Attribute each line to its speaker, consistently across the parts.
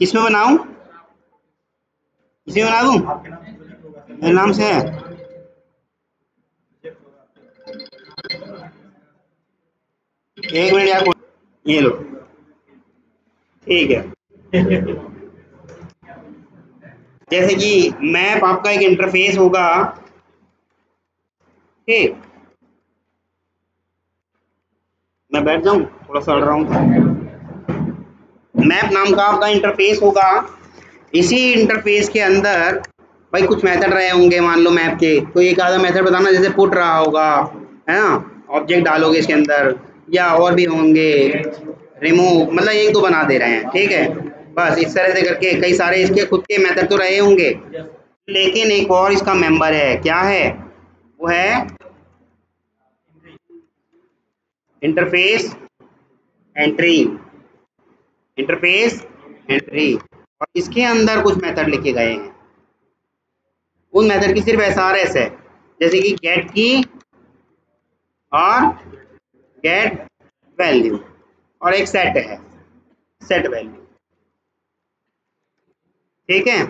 Speaker 1: किस में बनाऊं? इसी में बना दूं? मेरे नाम से है। एक मिनट यार, ये लो, ठीक है। जैसे कि मैप आपका एक इंटरफेस होगा, ठीक। मैं बैठ जाऊं, थोड़ा सा अड़ रहा हूँ। मैप नाम का आपका इंटरफेस होगा। इसी इंटरफेस के अंदर भाई कुछ मेथड रहे होंगे, मान लो मैप के, तो एक आधा मेथड बताना, जैसे पुट रहा होगा, है ना, ऑब्जेक्ट डालोगे इसके अंदर, या और भी होंगे, रिमूव, मतलब एक दो बना दे रहे हैं, ठीक है। बस इस तरह से करके कई सारे इसके खुद के मेथड तो रहे होंगे, लेकिन एक और इसका मेंबर है, क्या है वो? है इंटरफेस एंट्री। इंटरफेस एंट्री, और इसके अंदर कुछ मेथड लिखे गए हैं। उन मेथड की सिर्फ एसआरएस है, जैसे कि गेट की और गेट वैल्यू, और एक सेट है, सेट वैल्यू, ठीक है।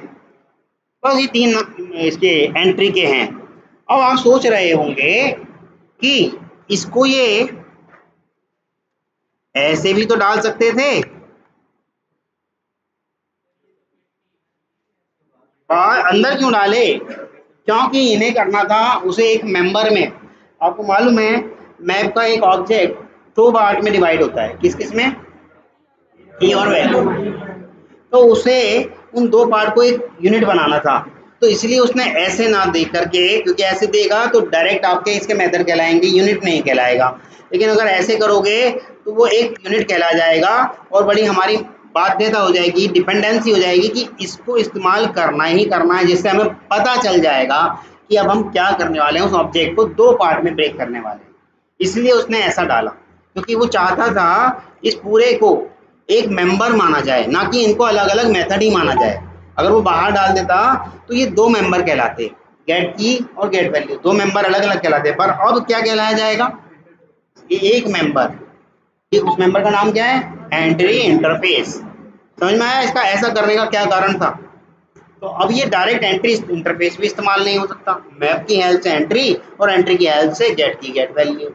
Speaker 1: बस ये तीन इसके एंट्री के हैं। अब आप सोच रहे होंगे कि इसको ये ऐसे भी तो डाल सकते थे, और अंदर क्यों डाले? क्योंकि इन्हें करना था उसे एक मेंबर में। आपको मालूम है मैप का एक ऑब्जेक्ट दो पार्ट में डिवाइड होता है, किस किस में? की और वैल्यू। तो उसे उन दो पार्ट को एक यूनिट बनाना था, तो इसलिए उसने ऐसे ना दे करके, क्योंकि ऐसे देगा तो डायरेक्ट आपके इसके मेथड कहलाएंगे, यूनिट नहीं कहलाएगा। लेकिन अगर ऐसे करोगे तो वो एक यूनिट कहला जाएगा, और बड़ी हमारी बाध्यता हो जाएगी, डिपेंडेंसी हो जाएगी कि इसको इस्तेमाल करना ही करना है, जिससे हमें पता चल जाएगा कि अब हम क्या करने वाले हैं, उस ऑब्जेक्ट को दो पार्ट में ब्रेक करने वाले हैं। इसलिए उसने ऐसा डाला, क्योंकि वो चाहता था इस पूरे को एक मेंबर माना जाए, ना कि इनको अलग अलग मेथड ही माना जाए। अगर वो बाहर डाल देता तो ये दो मेंबर कहलाते, गेट की और गेट वैल्यू, दो मेंबर अलग अलग कहलाते। पर अब क्या कहलाया जाएगा? ये एक मेंबर। ये उस मेंबर का नाम क्या है? Entry interface. समझ में आया इसका ऐसा करने का क्या कारण था? तो अब ये डायरेक्ट एंट्री इंटरफेस भी इस्तेमाल नहीं हो सकता, मैप की हेल्प से एंट्री, और एंट्री की हेल्प से गेट की गेट वैल्यू।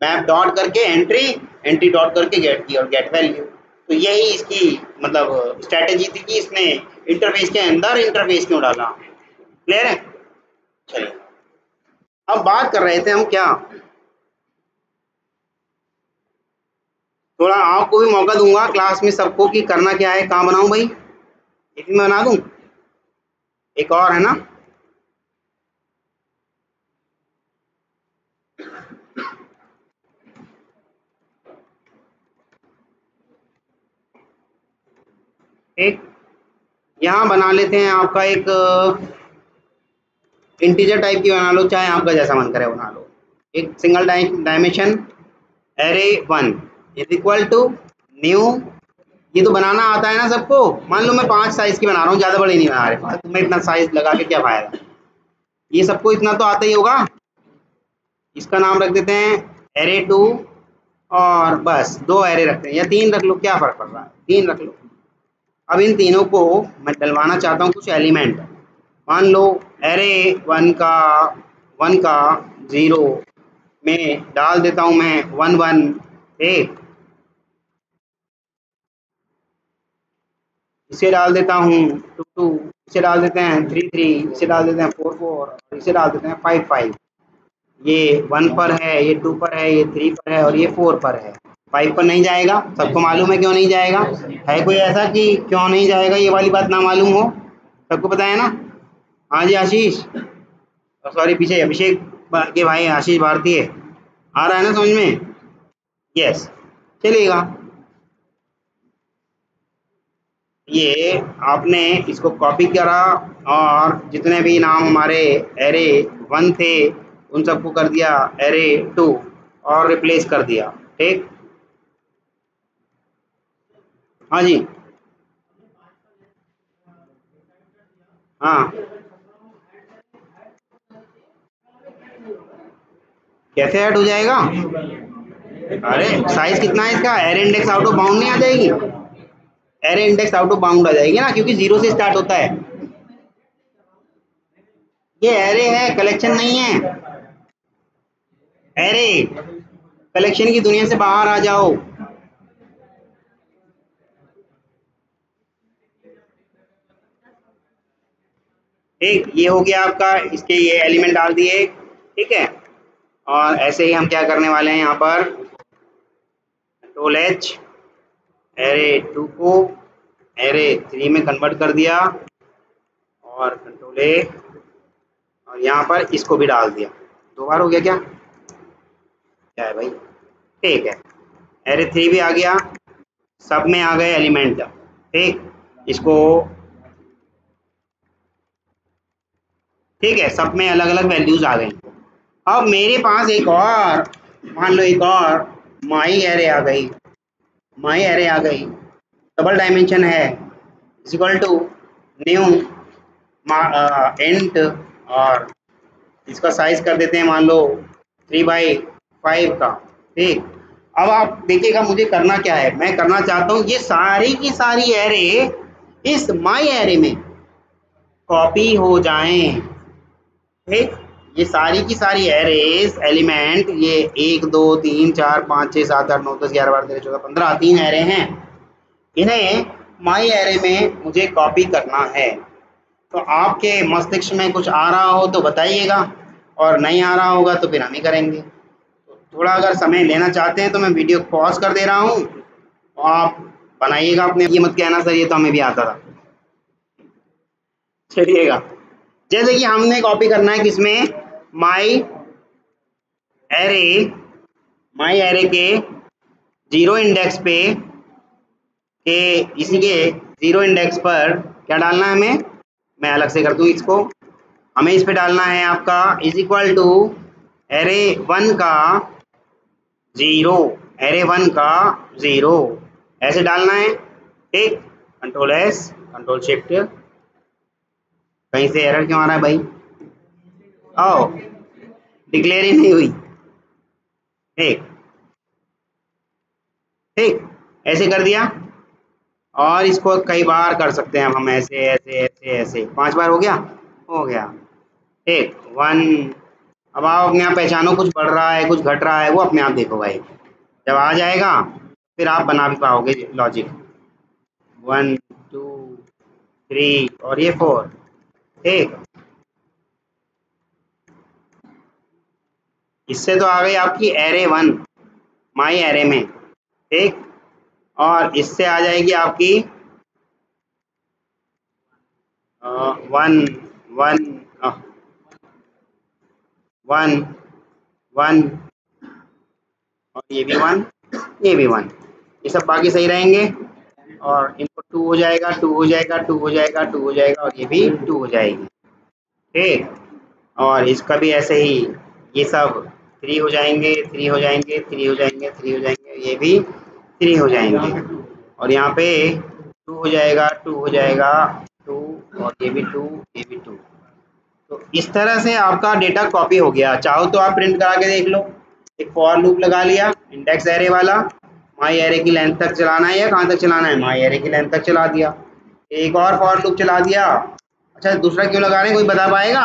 Speaker 1: मैप डॉट करके एंट्री, एंट्री डॉट करके गेट की और गेट वैल्यू। तो यही इसकी मतलब स्ट्रैटेजी थी कि इसने इंटरफेस के अंदर इंटरफेस क्यों डाला। क्लियर है? चलिए, अब बात कर रहे थे हम क्या, थोड़ा आपको भी मौका दूंगा क्लास में सबको कि करना क्या है, कहाँ बनाऊं भाई, एक में बना दूं, एक और है ना। एक यहाँ बना लेते हैं, आपका एक इंटीजर टाइप की बना लो, चाहे आपका जैसा मन करे बना लो। एक single dimension array 1 is equal to new. ये तो बनाना आता है ना सबको, मान लो मैं 5 साइज की बना रहा हूँ, ज़्यादा बड़ी नहीं बना रहे, तुम्हें इतना साइज लगा के क्या फायदा, ये सबको इतना तो आता ही होगा। इसका नाम रख देते हैं एरे 2, और बस दो एरे रखते हैं, या 3 रख लो, क्या फ़र्क पड़ रहा है, 3 रख लो। अब इन तीनों को मैं डलवाना चाहता हूँ कुछ एलिमेंट। मान लो एरे 1 का 0 में डाल देता हूँ मैं 1 1, ठीक। इसे डाल देता हूँ 2 2, इसे डाल देते हैं 3 3, इसे डाल देते हैं 4 4, और इसे डाल देते हैं 5 5। ये 1 पर है, ये 2 पर है, ये 3 पर है, और ये 4 पर है। 5 पर नहीं जाएगा, सबको मालूम है क्यों नहीं जाएगा। है कोई ऐसा कि क्यों नहीं जाएगा, ये वाली बात ना मालूम हो? सबको पता है ना? हाँ जी आशीष, सॉरी पीछे अभिषेक के भाई आशीष भारतीय, आ रहा है ना समझ में? यस, चलिएगा। ये आपने इसको कॉपी करा, और जितने भी नाम हमारे एरे 1 थे उन सबको कर दिया एरे 2, और रिप्लेस कर दिया, ठीक। हाँ जी, हाँ, कैसे ऐड हो जाएगा? अरे साइज कितना है इसका, array index out of bound नहीं आ जाएगी? Array index out of bound आ जाएगी ना, क्योंकि 0 से स्टार्ट होता है। ये एरे है, कलेक्शन नहीं है। एरे, कलेक्शन की दुनिया से बाहर आ जाओ। ठीक, ये हो गया आपका, इसके ये एलिमेंट डाल दिए। ठीक है, और ऐसे ही हम क्या करने वाले हैं यहाँ पर, कंट्रोल एच, एरे 2 को एरे 3 में कन्वर्ट कर दिया, और कंट्रोल ए, और यहाँ पर इसको भी डाल दिया। 2 बार हो गया क्या है भाई? ठीक है, एरे 3 भी आ गया, सब में आ गए एलिमेंट। ठीक, इसको, ठीक है, सब में अलग अलग वैल्यूज आ गई। अब मेरे पास एक और, मान लो एक और माई एरे आ गई, माई एरे आ गई, डबल डायमेंशन है, is equal to new int, और इसका साइज कर देते हैं मान लो 3/5 का। ठीक, अब आप देखिएगा मुझे करना क्या है, मैं करना चाहता हूँ ये सारी की सारी एरे इस माई एरे में कॉपी हो जाएं। ठीक, ये सारी की सारी एरेज एलिमेंट, ये 1 2 3 4 5 6 7 8 9 10 11 12 13 14 15 3 एरे हैं, इन्हें माई एरे में मुझे कॉपी करना है। तो आपके मस्तिष्क में कुछ आ रहा हो तो बताइएगा, और नहीं आ रहा होगा तो फिर हम ही करेंगे। तो थोड़ा अगर समय लेना चाहते हैं तो मैं वीडियो पॉज कर दे रहा हूँ, और आप बनाइएगा अपने, ये मत कहना सर ये तो हमें भी आता था। चलिएगा, जैसे कि हमने कॉपी करना है किसमें, माई एरे, माई एरे के 0 इंडेक्स पे, के इसी के 0 इंडेक्स पर क्या डालना है हमें, मैं अलग से कर दूं इसको, हमें इस पे डालना है आपका इज इक्वल टू एरे 1 का 0, एरे 1 का 0, ऐसे डालना है। ठीक, कंट्रोल एस, कंट्रोल शिफ्ट, कहीं से एरर क्यों आ रहा है भाई? आओ, डिक्लेयर ही नहीं हुई। ठीक, ठीक, ऐसे कर दिया, और इसको कई बार कर सकते हैं हम, ऐसे ऐसे ऐसे ऐसे 5 बार हो गया, हो गया। ठीक, 1, अब आप अपने आप पहचानो कुछ बढ़ रहा है कुछ घट रहा है, वो अपने आप देखो भाई, जब आ जाएगा फिर आप बना भी पाओगे लॉजिक। 1 2 3 और ये 4। ठीक, इससे तो आ गई आपकी एरे 1 माई एरे में। ठीक, और इससे आ जाएगी आपकी 1 1 1 1, और ये भी 1, ये भी 1, ये सब बाकी सही रहेंगे, और इनको 2 हो जाएगा 2 हो जाएगा 2 हो जाएगा 2 हो जाएगा, और ये भी 2 हो जाएगी। ठीक, और इसका भी ऐसे ही, ये सब 3 हो जाएंगे 3 हो जाएंगे 3 हो जाएंगे 3 हो जाएंगे, ये भी 3 हो जाएंगे, और यहाँ पे 2 हो जाएगा 2 हो जाएगा 2, और ये भी 2, ये भी 2। तो इस तरह से आपका डेटा कॉपी हो गया। चाहो तो आप प्रिंट करा के देख लो, एक फॉर लूप लगा लिया इंडेक्स एरे वाला, माई एरे की लेंथ तक चलाना है या कहाँ तक चलाना है, माई एरे की लेंथ तक चला दिया, एक और फॉर लूप चला दिया। अच्छा, दूसरा क्यों लगा रहे हैं, कोई बता पाएगा?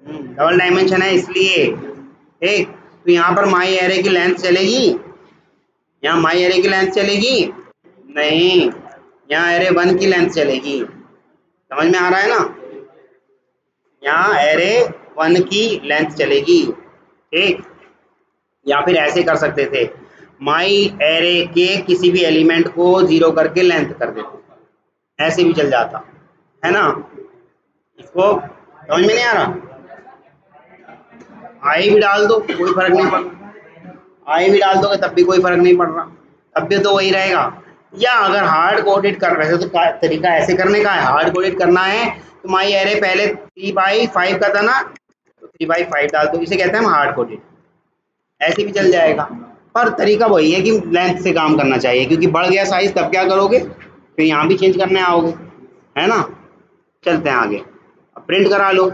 Speaker 1: डबल डायमेंशन है इसलिए। ठीक, तो यहाँ पर माई एरे की लेंथ चलेगी, यहाँ माई एरे की लेंथ चलेगी नहीं, यहाँ एरे 1 की लेंथ चलेगी। समझ में आ रहा है ना, यहाँ एरे 1 की लेंथ चलेगी। ठीक, या फिर ऐसे कर सकते थे, माई एरे के किसी भी एलिमेंट को 0 करके लेंथ कर देते, ऐसे भी चल जाता है ना। इसको समझ में नहीं आ रहा, आई भी डाल दो कोई फर्क नहीं पड़ता, आई भी डाल दोगे तब भी कोई फर्क नहीं पड़ रहा, तब भी तो वही रहेगा। या अगर हार्ड कोडेड कर रहे थे तो तरीका ऐसे करने का है, हार्ड कोडेड करना है तो माई एरे पहले 3/5 का था ना, तो 3/5 डाल दो, इसे कहते हैं हम हार्ड कोडेड, ऐसे भी चल जाएगा। पर तरीका वही है कि लेंथ से काम करना चाहिए, क्योंकि बढ़ गया साइज तब क्या करोगे, फिर यहाँ भी चेंज करने आओगे, है ना। चलते हैं आगे, अब प्रिंट करा लो,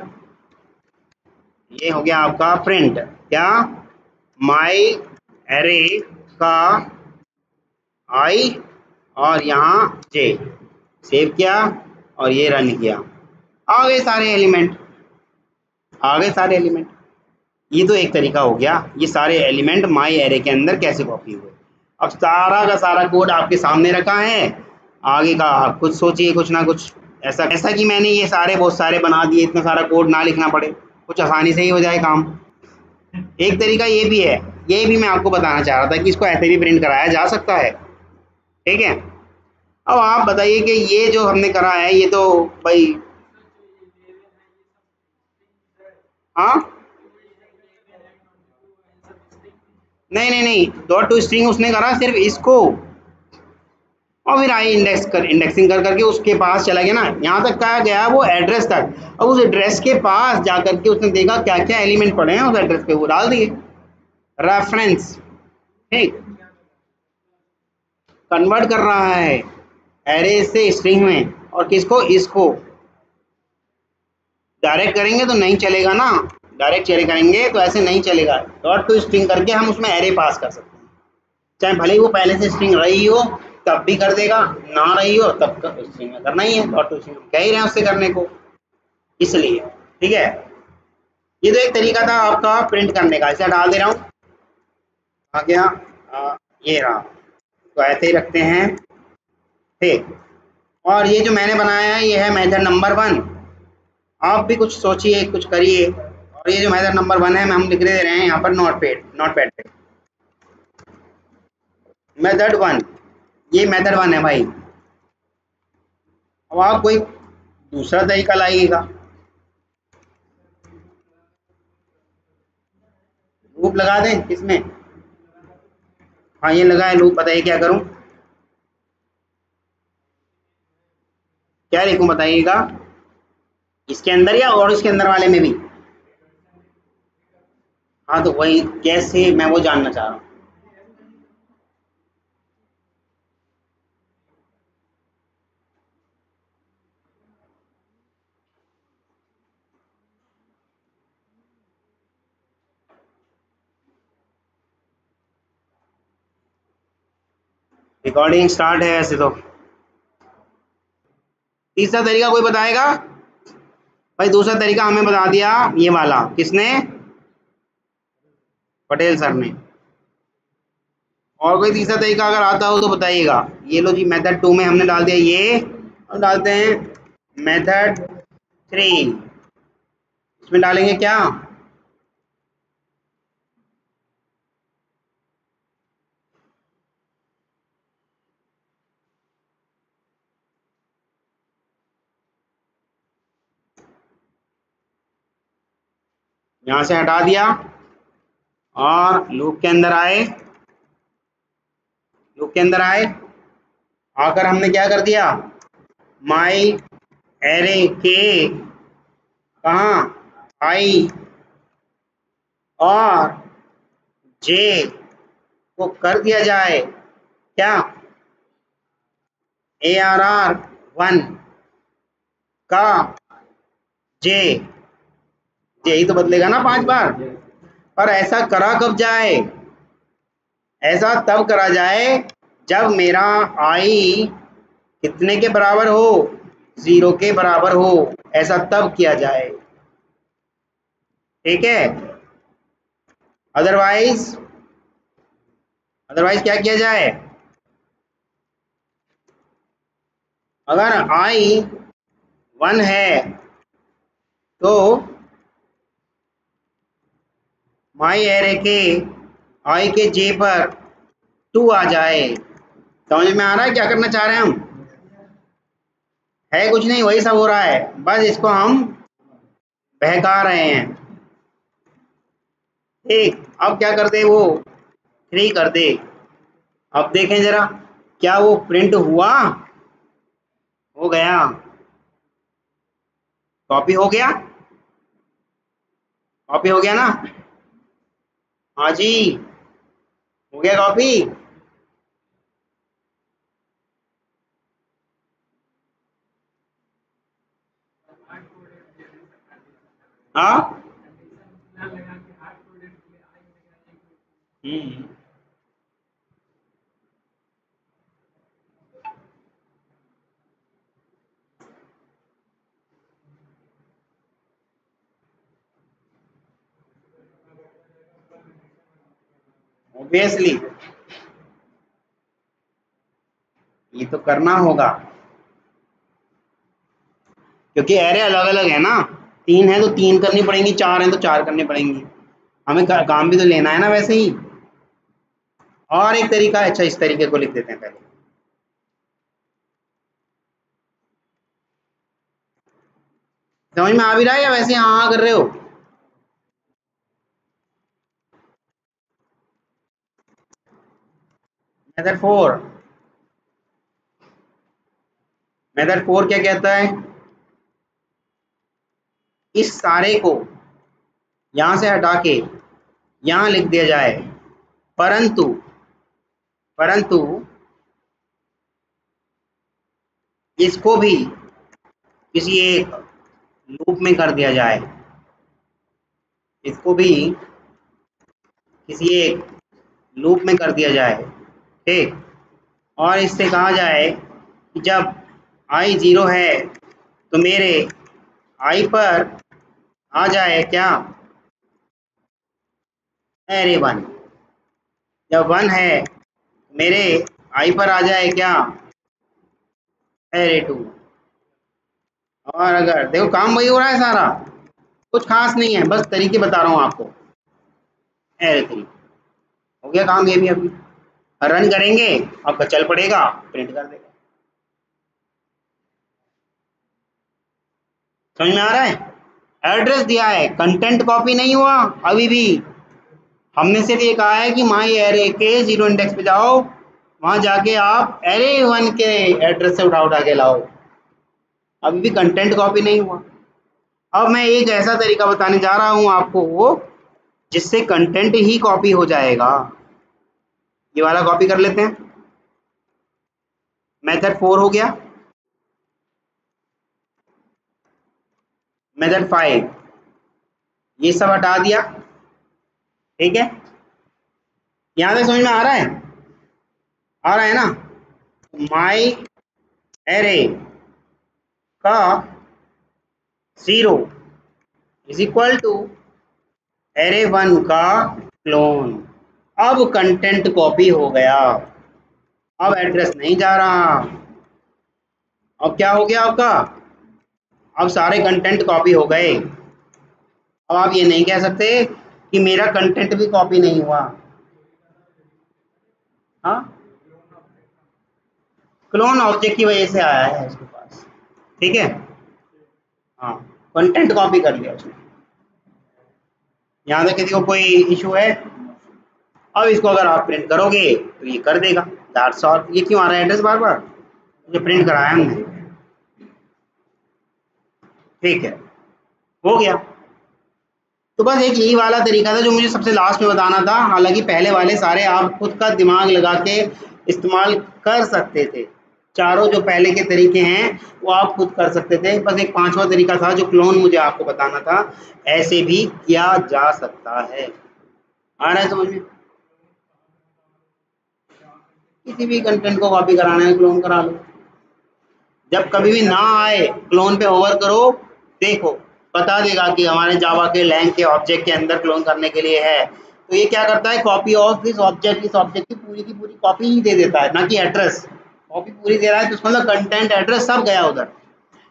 Speaker 1: ये हो गया आपका प्रिंट, क्या, माई एरे का आई और यहाँ जे, सेव किया और ये रन किया, आ गए सारे एलिमेंट, आ गए सारे एलिमेंट। ये तो एक तरीका हो गया, ये सारे एलिमेंट माई एरे के अंदर कैसे कॉपी हुए। अब सारा का सारा कोड आपके सामने रखा है, आगे का आप खुद सोचिए कुछ ना कुछ ऐसा ऐसा कि मैंने ये सारे बहुत सारे बना दिए, इतना सारा कोड ना लिखना पड़े, कुछ आसानी से ही हो जाए काम। एक तरीका ये भी है, ये भी मैं आपको बताना चाह रहा था कि इसको ऐसे भी प्रिंट कराया जा सकता है, ठीक है। अब आप बताइए कि ये जो हमने करा है ये तो भाई, हाँ नहीं नहीं नहीं, डॉट टू स्ट्रिंग उसने करा सिर्फ इसको, और फिर आई इंडेक्सिंग कर करके उसके पास चला गया ना, यहाँ तक कहा गया वो एड्रेस तक। अब उस एड्रेस के पास जा करके उसने देखा क्या क्या एलिमेंट पड़े हैं उस एड्रेस पे, वो डाल दिए रेफरेंस, ठीक। कन्वर्ट कर रहा है एरे से स्ट्रिंग में, और किसको, इसको। डायरेक्ट करेंगे तो नहीं चलेगा ना, डायरेक्ट चले करेंगे तो ऐसे नहीं चलेगा, डॉट टू स्ट्रिंग करके हम उसमें एरे पास कर सकते हैं, चाहे भले ही वो पहले से स्ट्रिंग रही हो तब भी कर देगा, ना रही हो तब स्ट्रिंग में करना ही है, डॉट टू स्ट्रिंग कह ही रहे हैं उससे करने को, इसलिए, ठीक है। ये तो एक तरीका था आपका प्रिंट करने का, इसे डाल दे रहा हूँ, आ गया, ये रहा, तो ऐसे ही रखते हैं, ठीक। और ये जो मैंने बनाया है ये है मेथड नंबर 1, आप भी कुछ सोचिए कुछ करिए। और ये जो मेथड नंबर 1 है हम लिख दे रहे हैं यहाँ पर नोटपैड पे, मेथड 1, ये मेथड 1 है भाई। अब आप कोई दूसरा तरीका लाइएगा, लूप लगा दें किसमें, हाँ ये लगा है लूप, बताइए क्या करूं, क्या लिखूं बताइएगा, इसके अंदर या और इसके अंदर वाले में भी। हाँ तो वही कैसे, मैं वो जानना चाह रहा हूँ। रिकॉर्डिंग स्टार्ट है ऐसे तो। तीसरा तरीका कोई बताएगा भाई, दूसरा तरीका हमें बता दिया ये वाला, किसने, पटेल सर ने। और कोई तीसरा तरीका अगर आता हो तो बताइएगा। ये लो जी, मेथड 2 में हमने डाल दिया ये, और डालते हैं मेथड 3, इसमें डालेंगे क्या, यहाँ से हटा दिया और लूप के अंदर आए, लूप के अंदर आए, आकर हमने क्या कर दिया, माई एरे के कहाँ, आई और जे को कर दिया जाए क्या, ARR1 का जे, जे ही तो बदलेगा ना 5 बार। पर ऐसा करा कब जाए, ऐसा तब करा जाए जब मेरा आई कितने के बराबर हो, 0 के बराबर हो, ऐसा तब किया जाए, ठीक है। अदरवाइज, अदरवाइज क्या किया जाए, अगर आई 1 है तो माई एरे के आई के जे पर 2 आ जाए। समझ में आ रहा है क्या करना चाह रहे हैं हम, है कुछ नहीं, वही सब हो रहा है, बस इसको हम बहका रहे हैं, ठीक। अब क्या कर दे वो, 3 कर दे। अब देखें जरा क्या वो प्रिंट हुआ, हो गया, कॉपी हो गया, कॉपी हो गया ना, हाँ जी, हो गया कॉपी। हाँ हम्म, ऑब्वियसली ये तो करना होगा, क्योंकि एरे अलग अलग है ना, 3 है तो 3 करनी पड़ेंगी, 4 है तो 4 करनी पड़ेंगी, हमें काम भी तो लेना है ना वैसे ही। और एक तरीका, अच्छा इस तरीके को लिख देते हैं पहले, समझ में आ भी रहा है या वैसे हाँ कर रहे हो? मेथड 4, मेथड 4 क्या कहता है, इस सारे को यहां से हटा के यहां लिख दिया जाए, परंतु परंतु इसको भी किसी एक लूप में कर दिया जाए, इसको भी किसी एक लूप में कर दिया जाए, ठीक। और इससे कहा जाए कि जब i 0 है तो मेरे i पर आ जाए क्या, एरे 1, जब 1 है मेरे i पर आ जाए क्या, एरे 2। और अगर देखो काम वही हो रहा है सारा, कुछ खास नहीं है, बस तरीके बता रहा हूँ आपको, एरे 3 हो गया काम ये भी। अभी रन करेंगे आपका चल पड़ेगा, प्रिंट कर देगा। समझ में आ रहा है? एड्रेस दिया है, कंटेंट कॉपी नहीं हुआ अभी भी, हमने सिर्फ ये कहा है कि माई एरे के 0 इंडेक्स पे जाओ, वहां जाके आप एरे 1 के एड्रेस से उठा उठा के लाओ, अभी भी कंटेंट कॉपी नहीं हुआ। अब मैं एक ऐसा तरीका बताने जा रहा हूं आपको वो, जिससे कंटेंट ही कॉपी हो जाएगा। ये वाला कॉपी कर लेते हैं, मेथड 4 हो गया, मेथड 5 ये सब हटा दिया, ठीक है। यहां तक समझ में आ रहा है? आ रहा है ना? माई एरे का 0 इज इक्वल टू एरे 1 का क्लोन। अब कंटेंट कॉपी हो गया, अब एड्रेस नहीं जा रहा। अब क्या हो गया आपका, अब सारे कंटेंट कॉपी हो गए। अब आप ये नहीं कह सकते कि मेरा कंटेंट भी कॉपी नहीं हुआ। हाँ, क्लोन ऑब्जेक्ट की वजह से आया है उसके पास, ठीक है। हाँ, कंटेंट कॉपी कर लिया उसने। यहाँ तक किसी को कोई इशू है? अब इसको अगर आप प्रिंट करोगे तो ये कर देगा, दैट्स ऑल। ये क्यों आ रहा है एड्रेस बार बार, ये प्रिंट कराया हमने, ठीक है, हो गया। तो बस एक यही वाला तरीका था जो मुझे सबसे लास्ट में बताना था, हालांकि पहले वाले सारे आप खुद का दिमाग लगा के इस्तेमाल कर सकते थे, चारों जो पहले के तरीके हैं वो आप खुद कर सकते थे। बस एक 5वां तरीका था जो क्लोन मुझे आपको बताना था, ऐसे भी किया जा सकता है। आ रहा है समझ में? किसी भी कंटेंट को कॉपी कराना है क्लोन करा लो, जब कभी भी ना आए क्लोन पे ओवर करो, देखो बता देगा कि हमारे जावा के लैंग के ऑब्जेक्ट के अंदर क्लोन करने के लिए है। तो ये क्या करता है, कॉपी ऑफ दिस ऑब्जेक्ट, इस ऑब्जेक्ट की पूरी कॉपी ही दे देता है, ना कि एड्रेस। कॉपी पूरी दे रहा है तो उसका मतलब कंटेंट एड्रेस सब गया उधर।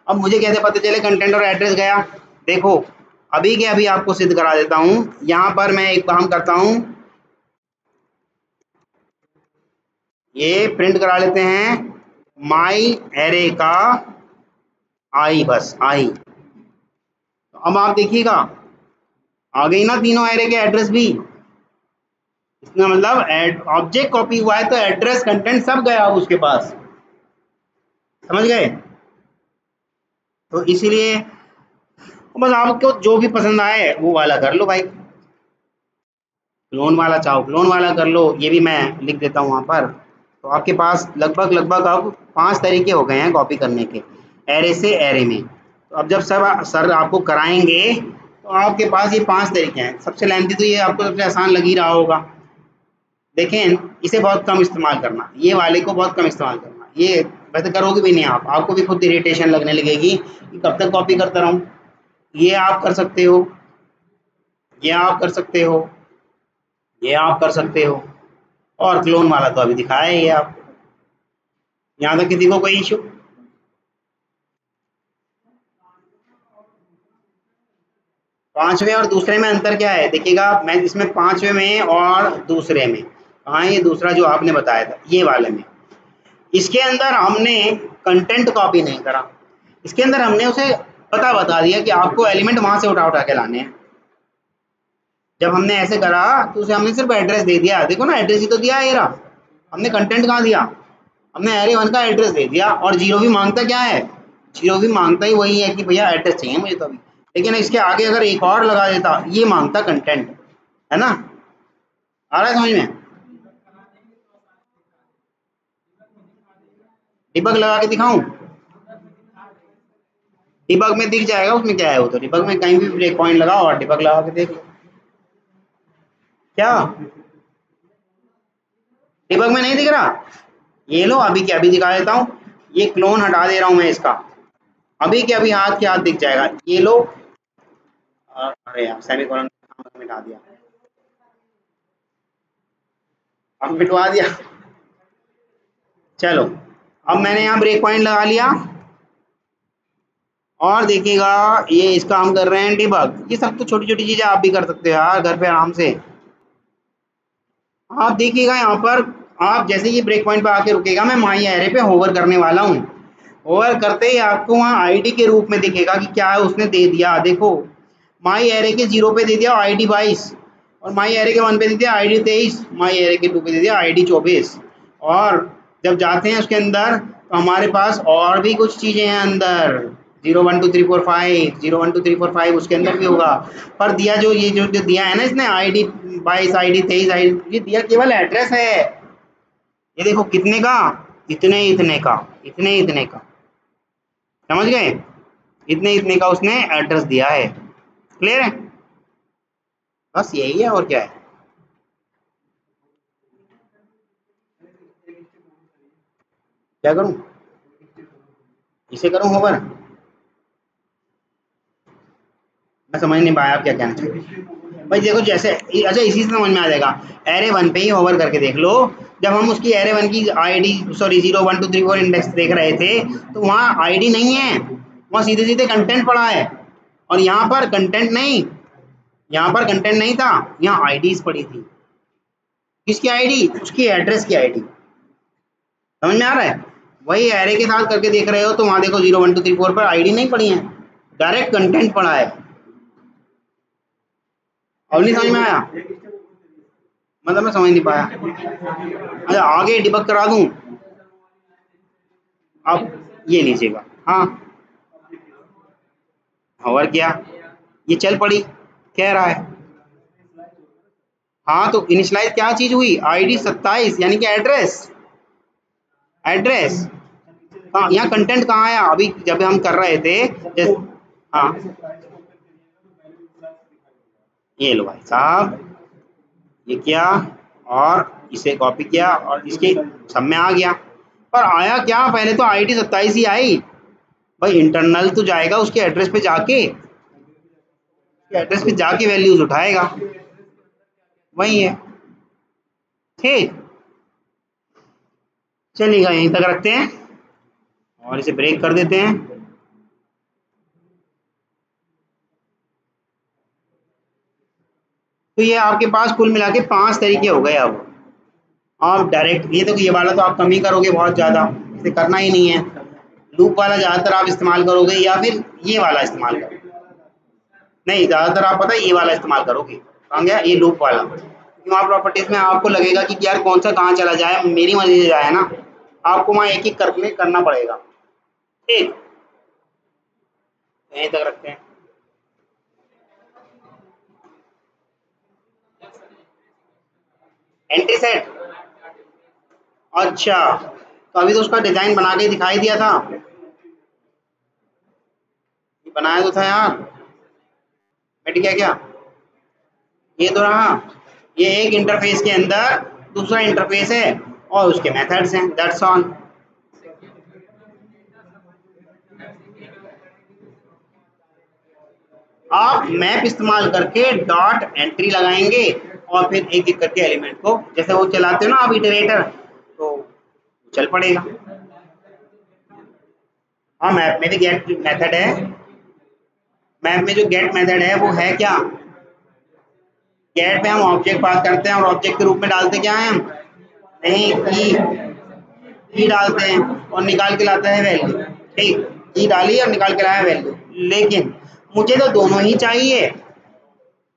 Speaker 1: अब मुझे कैसे पता चले कंटेंट और एड्रेस गया, देखो अभी के अभी आपको सिद्ध करा देता हूँ। यहाँ पर मैं एक काम करता हूँ, ये प्रिंट करा लेते हैं माई एरे का आई, बस आई। अब आप देखिएगा आ गई ना तीनों एरे के एड्रेस भी, इसका मतलब ऑब्जेक्ट कॉपी हुआ है तो एड्रेस कंटेंट सब गया उसके पास, समझ गए? तो इसीलिए बस आपको जो भी पसंद आए वो वाला कर लो भाई, क्लोन वाला चाहो क्लोन वाला कर लो, ये भी मैं लिख देता हूँ वहाँ पर। तो आपके पास लगभग लगभग अब 5 तरीके हो गए हैं कॉपी करने के, एरे से एरे में। तो अब जब सब सर आपको कराएंगे तो आपके पास ये 5 तरीके हैं। सबसे लेंथी तो ये आपको सबसे आसान लग ही रहा होगा, देखें इसे बहुत कम इस्तेमाल करना, ये वाले को बहुत कम इस्तेमाल करना, ये वैसे करोगे भी नहीं आप, आपको भी खुद इरिटेशन लगने लगेगी कि कब तक कॉपी करता रहूँ। ये आप कर सकते हो, ये आप कर सकते हो, ये आप कर सकते हो, और क्लोन वाला तो अभी दिखाया ही है आपको। यहाँ तक किसी को कोई इशू? पांचवें और दूसरे में अंतर क्या है देखिएगा, मैं इसमें पांचवें में और दूसरे में, हाँ ये दूसरा जो आपने बताया था ये वाले में, इसके अंदर हमने कंटेंट कॉपी नहीं करा, इसके अंदर हमने उसे पता बता दिया कि आपको एलिमेंट वहां से उठा उठा के लाने हैं। जब हमने ऐसे करा तो उसे हमने सिर्फ एड्रेस दे दिया, देखो ना एड्रेस ही तो दिया है, रहा हमने कंटेंट कहाँ दिया, हमने एरे 1 का एड्रेस दे दिया। और जीरो भी मांगता क्या है, जीरो भी मांगता ही वही है कि भैया एड्रेस चाहिए मुझे तो अभी, लेकिन इसके आगे अगर एक और लगा देता, ये मांगता कंटेंट, है ना, आ रहा है समझ में? डिबग लगा के दिखाऊं? डिबग में दिख जाएगा, उसमें क्या है, वो तो डिबग में कहीं भी ब्रेक पॉइंट लगाओ और डिबग लगा के देख लो। क्या डिबग में नहीं दिख रहा? ये लो अभी के अभी दिखा देता हूँ, ये क्लोन हटा दे रहा हूँ मैं इसका, अभी के अभी हाथ के हाथ दिख जाएगा, ये लो। अरे यार सेमीकोलन मिटा दिया, अब मिटवा दिया। चलो अब मैंने यहाँ ब्रेक पॉइंट लगा लिया और देखिएगा ये इसका हम कर रहे हैं डिबग। ये सब तो छोटी छोटी चीजें आप भी कर सकते हो यार घर पे आराम से। आप देखिएगा यहाँ पर, आप जैसे ये ब्रेक पॉइंट पे आके रुकेगा, मैं माई एरे पे होवर करने वाला हूँ, होवर करते ही आपको वहाँ आईडी के रूप में दिखेगा कि क्या है उसने दे दिया। देखो माई एरे के 0 पे दे दिया आईडी 22, और माई एरे के 1 पे दे दिया आईडी 23, माई एरे के 2 पे दे दिया आईडी 24। और जब जाते हैं उसके अंदर तो हमारे पास और भी कुछ चीज़ें हैं अंदर, 0 1 2 3 4 5, 0 1 2 3 4 5 उसके अंदर भी होगा। पर दिया जो ये जो दिया है ना इसने आईडी 22 आईडी 23 आईडी, ये दिया केवल एड्रेस है। ये देखो कितने का, इतने इतने का, इतने इतने का, समझ गए, इतने इतने का उसने एड्रेस दिया है। क्लियर है? बस यही है और क्या है। क्या करूं, इसे करूं होवर? मैं समझ नहीं पाया आप क्या कहना चाहिए भाई। देखो जैसे अच्छा इसी से समझ में आ जाएगा, एरे 1 पे ही होवर करके देख लो। जब हम उसकी एरे 1 की आईडी सॉरी 0 1 2 3 4 इंडेक्स देख रहे थे तो वहाँ आईडी नहीं है, वहाँ सीधे सीधे कंटेंट पड़ा है। और यहाँ पर कंटेंट नहीं, यहाँ पर कंटेंट नहीं था, यहाँ आईडीज पड़ी थी। किसकी आईडी? उसकी एड्रेस की आईडी। समझ में आ रहा है? वही एरे के साथ करके देख रहे हो तो वहाँ देखो 0 1 2 3 4 पर आईडी नहीं पड़ी है, डायरेक्ट कंटेंट पड़ा है। अब नहीं समझ में आया? मतलब मैं समझ नहीं पाया। अच्छा आगे डिबग करा दूं? अब ये लीजिएगा, हाँ होवर किया, ये चल पड़ी, कह रहा है। हाँ तो इनिशियलाइज क्या चीज हुई, आईडी 27 यानी कि एड्रेस, एड्रेस कहाँ, यहाँ कंटेंट कहाँ आया अभी जब हम कर रहे थे हाँ ये लो भाई साहब, ये किया और इसे कॉपी किया और इसके सब में आ गया। पर आया क्या, पहले तो आईडी 27 ही आई भाई, इंटरनल तो जाएगा उसके एड्रेस पे जाके, एड्रेस पे जाके वैल्यूज उठाएगा, वही है। ठीक, चलिएगा यहीं तक रखते हैं और इसे ब्रेक कर देते हैं। तो ये आपके पास कुल मिला के 5 तरीके हो गए। अब आप डायरेक्ट ये तो, ये वाला तो आप कम ही करोगे बहुत ज़्यादा, इसे करना ही नहीं है। लूप वाला ज़्यादातर आप इस्तेमाल करोगे या फिर ये वाला इस्तेमाल करोगे? नहीं ज़्यादातर आप पता है ये वाला इस्तेमाल करोगे, कहाँ गया ये लूप वाला। वहाँ प्रॉपर्टीज में आपको लगेगा कि यार कौन सा कहाँ चला जाए, मेरी मर्जी से जाए ना, आपको वहाँ एक एक करके करना पड़ेगा। ठीक, यहीं तक रखते हैं। एंट्री सेट, अच्छा तो अभी तो उसका डिजाइन बना के दिखाई दिया था, बनाया तो था यार, मिट गया क्या? ये तो रहा, ये एक इंटरफेस के अंदर दूसरा इंटरफेस है और उसके मेथड्स हैं, दैट्स ऑल। आप मैप इस्तेमाल करके डॉट एंट्री लगाएंगे और फिर एक एक करके एलिमेंट को, जैसे वो चलाते हो ना आप इटरेटर, तो चल पड़ेगा। हाँ, मैप में भी गेट मेथड है। मैप में जो गेट मेथड है वो है क्या, गेट में हम ऑब्जेक्ट पास करते हैं और ऑब्जेक्ट के रूप में डालते क्या है हम, नहीं की डालते हैं और निकाल के लाता है वैल्यू। ठीक, की डाली और निकाल के लाया वैल्यू। लेकिन मुझे तो दोनों ही चाहिए,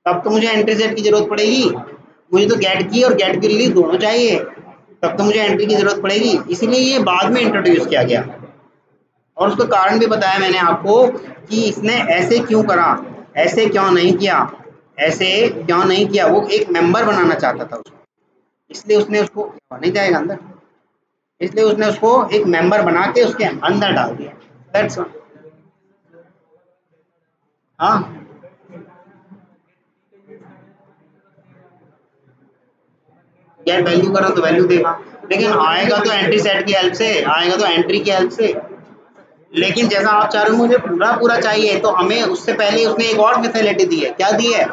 Speaker 1: तब तो मुझे एंट्री सेट की जरूरत पड़ेगी। मुझे तो गेट की और गेट की रिलीज दोनों चाहिए, तब तो मुझे एंट्री की जरूरत पड़ेगी। इसलिए ये बाद में इंट्रोड्यूस किया गया और उसका कारण भी बताया मैंने आपको कि इसने ऐसे क्यों करा, ऐसे क्यों नहीं किया, ऐसे क्यों नहीं किया। वो एक मेंबर बनाना चाहता था उसको, इसलिए उसने उसको नहीं जाएगा अंदर, इसलिए उसने उसको एक मेंबर बना के उसके अंदर डाल दिया। That's all. हाँ, गेट वैल्यू करो तो वैल्यू देगा, लेकिन आएगा तो एंट्री सेट की हेल्प से, आएगा तो एंट्री की हेल्प से। लेकिन जैसा आप चाह रहे हो मुझे पूरा पूरा चाहिए, तो हमें उससे पहले उसने एक और फैसिलिटी दी है। क्या दी है,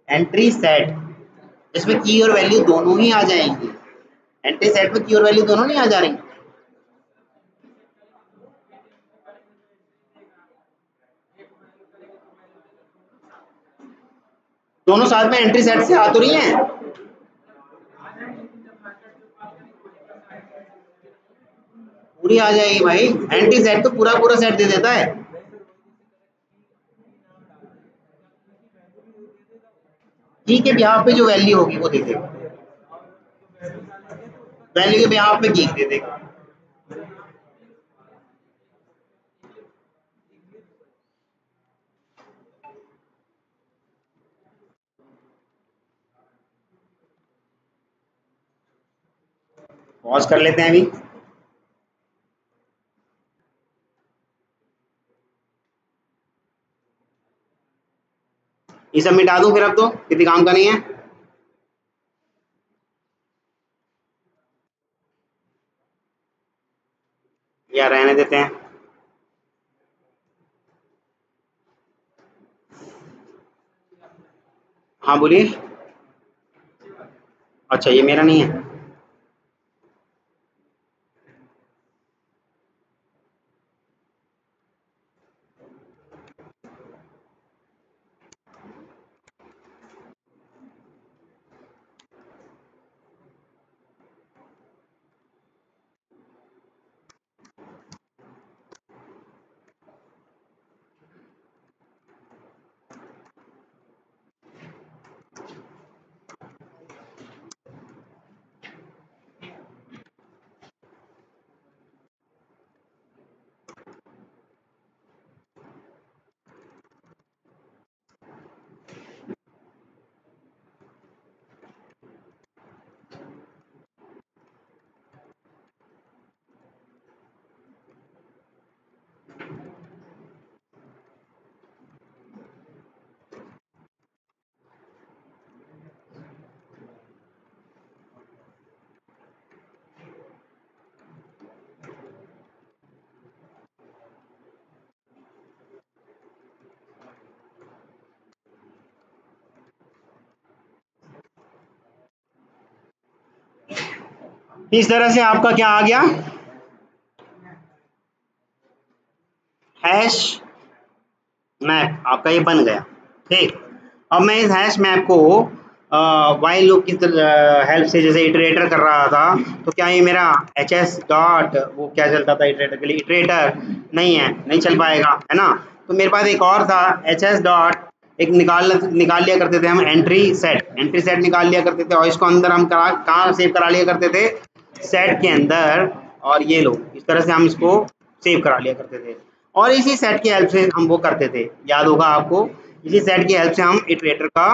Speaker 1: एंट्री सेट, जिसमें की और वैल्यू दोनों ही आ जाएंगी। एंट्री सेट में की और वैल्यू दोनों नहीं आ जा रही, दोनों साथ में एंट्री सेट से आ तो रही हैं। पूरी आ जाएगी भाई, एंट्री सेट तो पूरा पूरा सेट दे देता है। की के बिहाफ पे जो वैल्यू होगी वो दे देगा, वैल्यू के बिहाफ पे की दे देगा। पॉज कर लेते हैं अभी। ये सब मिटा दूं फिर, अब तो किसी काम का नहीं है, या रहने देते हैं। हाँ बोलिए। अच्छा, ये मेरा नहीं है। इस तरह से आपका क्या आ गया, हैश मैप आपका ये बन गया। ठीक, अब मैं इस हैश मैप को वाइल लूप की हेल्प से जैसे इटरेटर कर रहा था, तो क्या ये मेरा एच एस डॉट वो क्या चलता था इटरेटर के लिए, इटरेटर नहीं है, नहीं चल पाएगा, है ना। तो मेरे पास एक और था एच एस डॉट, एक निकाल लिया करते थे हम एंट्री सेट, एंट्री सेट निकाल लिया करते थे और इसको अंदर हम कहाँ सेव करा लिया करते थे, सेट के अंदर। और ये लो इस तरह से हम इसको सेव करा लिया करते थे और इसी सेट की हेल्प से हम वो करते थे, याद होगा आपको, इसी सेट की हेल्प से हम इटरेटर का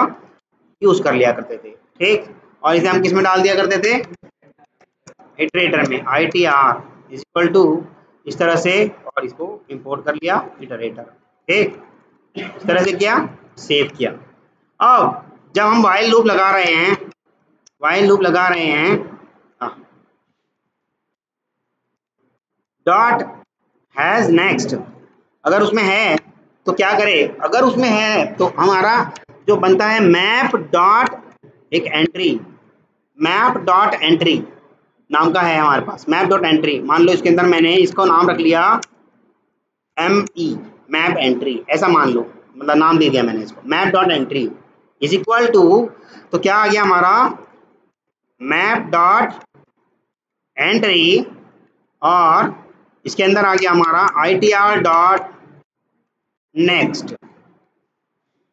Speaker 1: यूज कर लिया करते थे। ठीक, और इसे हम किस में डाल दिया करते थे, इटरेटर में, I T R is equal to इस तरह से, और इसको इंपोर्ट कर लिया इटरेटर। ठीक, इस तरह से किया, सेव किया। अब जब हम वाइल लूप लगा रहे हैं, वाइल लूप लगा रहे हैं, डॉट हैज नेक्स्ट, अगर उसमें है तो क्या करे, अगर उसमें है तो हमारा जो बनता है मैप डॉट एक एंट्री मैप डॉट एंट्री नाम का है हमारे पास, मैप डॉट एंट्री। मान लो इसके अंदर मैंने इसको नाम रख लिया ME, मैप एंट्री, ऐसा मान लो, मतलब नाम दे दिया मैंने इसको map dot entry is equal to, तो क्या आ गया हमारा मैप डॉट एंट्री, और इसके अंदर आ गया हमारा ITR डॉट नेक्स्ट,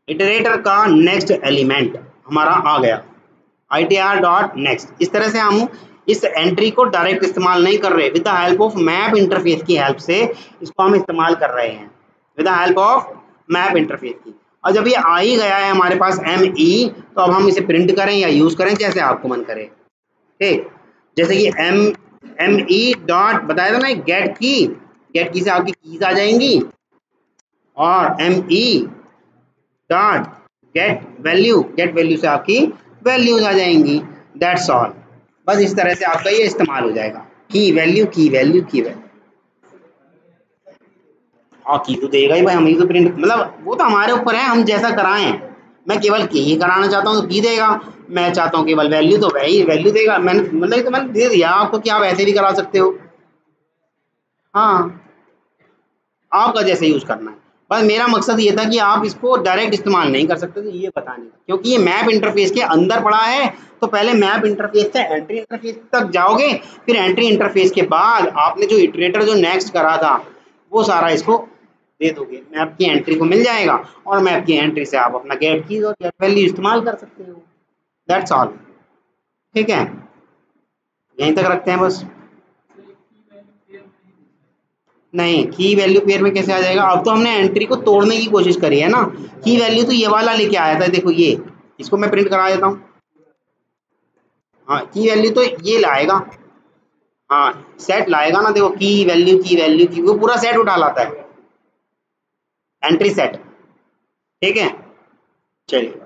Speaker 1: इटरेटर का नेक्स्ट एलिमेंट हमारा आ गया ITR डॉट नेक्स्ट। इस तरह से हम इस एंट्री को डायरेक्ट इस्तेमाल नहीं कर रहे, with the help of map interface की हेल्प से इसको हम इस्तेमाल कर रहे हैं, with the help of map interface की। और जब ये आ ही गया है हमारे पास ME, तो अब हम इसे प्रिंट करें या यूज करें, जैसे आपको मन करे। ठीक, जैसे कि ME डॉट बताया था ना, गेट की से आपकी कीज आ जाएंगी, और ME डॉट गेट वैल्यू से आपकी वैल्यूज आ जाएंगी। दैट्स ऑल, बस इस तरह से आपका ये इस्तेमाल हो जाएगा, की वैल्यू और की तो देगा ही भाई, हम ही तो प्रिंट, मतलब वो तो हमारे ऊपर है, हम जैसा कराएं। मैं केवल की ही कराना चाहता हूँ तो की देगा, मैं चाहता हूँ केवल वैल्यू तो वही वैल्यू देगा। मैंने मतलब तो मैंने दे दिया आपको कि आप ऐसे भी करा सकते हो, हाँ आपका जैसे यूज करना है। बस मेरा मकसद ये था कि आप इसको डायरेक्ट इस्तेमाल नहीं कर सकते, तो ये बताने का, क्योंकि ये मैप इंटरफेस के अंदर पड़ा है। तो पहले मैप इंटरफेस से एंट्री इंटरफेस तक जाओगे, फिर एंट्री इंटरफेस के बाद आपने जो इटरेटर जो नेक्स्ट करा था वो सारा इसको दे दोगे, मैप की एंट्री को मिल जाएगा, और मैप की एंट्री से आप अपना गेट की और गेट वैल्यू इस्तेमाल कर सकते हो। दैट्स ऑल, ठीक है, यहीं तक रखते हैं बस। नहीं, की वैल्यू पेयर में कैसे आ जाएगा, अब तो हमने एंट्री को तोड़ने की कोशिश करी है ना। की वैल्यू तो ये वाला लेके आया था, देखो ये, इसको मैं प्रिंट करा देता हूँ। हाँ, की वैल्यू तो ये लाएगा, हाँ सेट लाएगा ना, देखो की वैल्यू वो पूरा सेट उठा लाता है, एंट्री सेट। ठीक है, चलिए।